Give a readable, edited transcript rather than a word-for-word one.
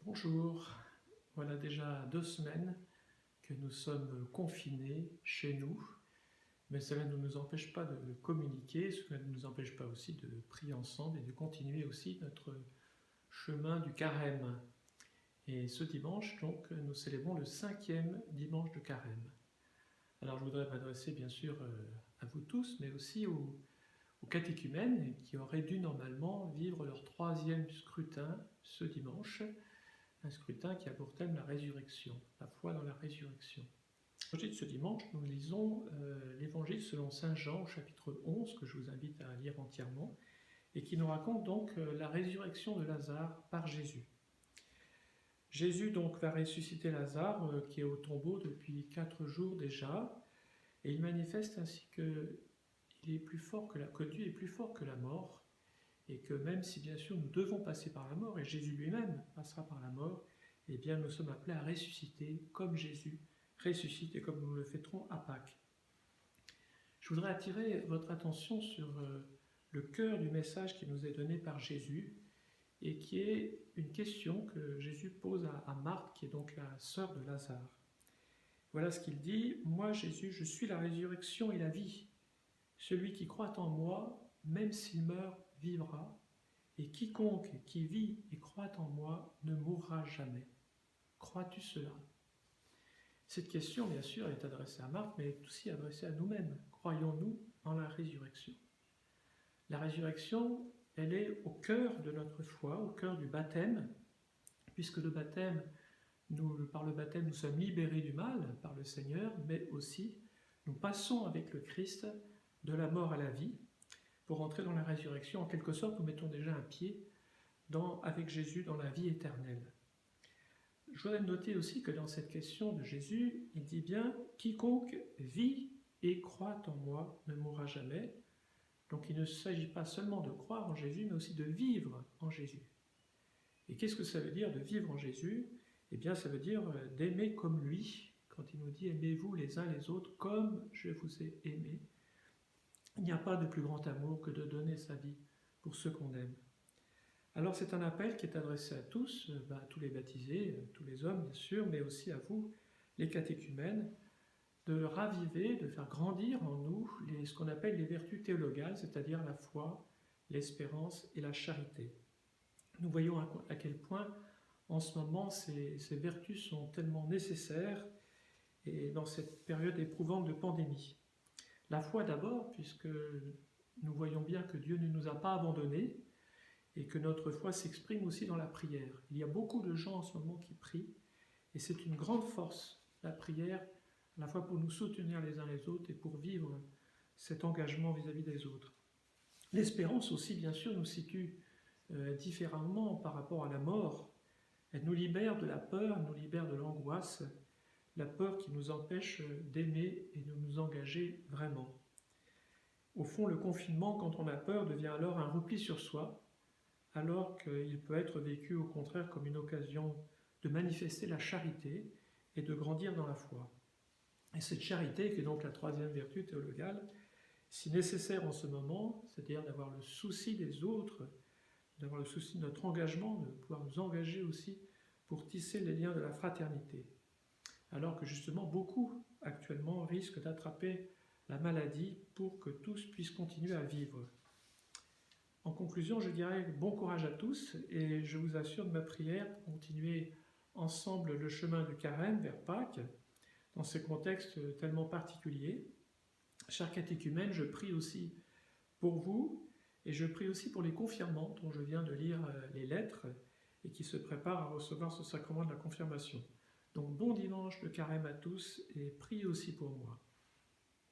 Bonjour, voilà déjà 2 semaines que nous sommes confinés chez nous, mais cela ne nous empêche pas de communiquer, cela ne nous empêche pas aussi de prier ensemble et de continuer aussi notre chemin du carême. Et ce dimanche, donc, nous célébrons le 5e dimanche de carême. Alors je voudrais m'adresser bien sûr à vous tous, mais aussi aux catéchumènes qui auraient dû normalement vivre leur 3e scrutin ce dimanche, un scrutin qui a pour thème la résurrection, la foi dans la résurrection. L'évangile de ce dimanche, nous lisons l'évangile selon saint Jean au chapitre 11, que je vous invite à lire entièrement, et qui nous raconte donc la résurrection de Lazare par Jésus. Jésus donc va ressusciter Lazare, qui est au tombeau depuis 4 jours déjà, et il manifeste ainsi que Dieu est plus fort que la mort, et que même si bien sûr nous devons passer par la mort, et Jésus lui-même passera par la mort, eh bien nous sommes appelés à ressusciter comme Jésus ressuscite et comme nous le fêterons à Pâques. Je voudrais attirer votre attention sur le cœur du message qui nous est donné par Jésus, et qui est une question que Jésus pose à Marthe, qui est donc la sœur de Lazare. Voilà ce qu'il dit: « Moi, Jésus, je suis la résurrection et la vie. Celui qui croit en moi, même s'il meurt, vivra, et quiconque qui vit et croit en moi ne mourra jamais. Crois-tu cela ?» Cette question, bien sûr, est adressée à Marthe, mais est aussi adressée à nous-mêmes. Croyons-nous en la résurrection? La résurrection, elle est au cœur de notre foi, au cœur du baptême, puisque par le baptême, nous sommes libérés du mal par le Seigneur, mais aussi nous passons avec le Christ de la mort à la vie, pour entrer dans la résurrection. En quelque sorte, nous mettons déjà un pied avec Jésus dans la vie éternelle. Je voudrais noter aussi que dans cette question de Jésus, il dit bien « Quiconque vit et croit en moi ne mourra jamais ». Donc il ne s'agit pas seulement de croire en Jésus, mais aussi de vivre en Jésus. Et qu'est-ce que ça veut dire de vivre en Jésus? Eh bien, ça veut dire d'aimer comme lui, quand il nous dit « Aimez-vous les uns les autres comme je vous ai aimé ». Il n'y a pas de plus grand amour que de donner sa vie pour ceux qu'on aime. Alors c'est un appel qui est adressé à tous, à tous les baptisés, tous les hommes bien sûr, mais aussi à vous, les catéchumènes, de raviver, de faire grandir en nous ce qu'on appelle les vertus théologales, c'est-à-dire la foi, l'espérance et la charité. Nous voyons à quel point en ce moment ces vertus sont tellement nécessaires et dans cette période éprouvante de pandémie. La foi d'abord, puisque nous voyons bien que Dieu ne nous a pas abandonnés et que notre foi s'exprime aussi dans la prière. Il y a beaucoup de gens en ce moment qui prient et c'est une grande force, la prière, à la fois pour nous soutenir les uns les autres et pour vivre cet engagement vis-à-vis des autres. L'espérance aussi, bien sûr, nous situe différemment par rapport à la mort. Elle nous libère de la peur, elle nous libère de l'angoisse, la peur qui nous empêche d'aimer et de nous engager vraiment. Au fond, le confinement, quand on a peur, devient alors un repli sur soi, alors qu'il peut être vécu au contraire comme une occasion de manifester la charité et de grandir dans la foi. Et cette charité, qui est donc la 3e vertu théologale, si nécessaire en ce moment, c'est-à-dire d'avoir le souci des autres, d'avoir le souci de notre engagement, de pouvoir nous engager aussi pour tisser les liens de la fraternité. Alors que justement beaucoup actuellement risquent d'attraper la maladie pour que tous puissent continuer à vivre. En conclusion, je dirais bon courage à tous et je vous assure de ma prière pour continuer ensemble le chemin du carême vers Pâques, dans ce contexte tellement particulier. Chers catéchumènes, je prie aussi pour vous et je prie aussi pour les confirmants dont je viens de lire les lettres et qui se préparent à recevoir ce sacrement de la confirmation. Donc bon dimanche de carême à tous et priez aussi pour moi.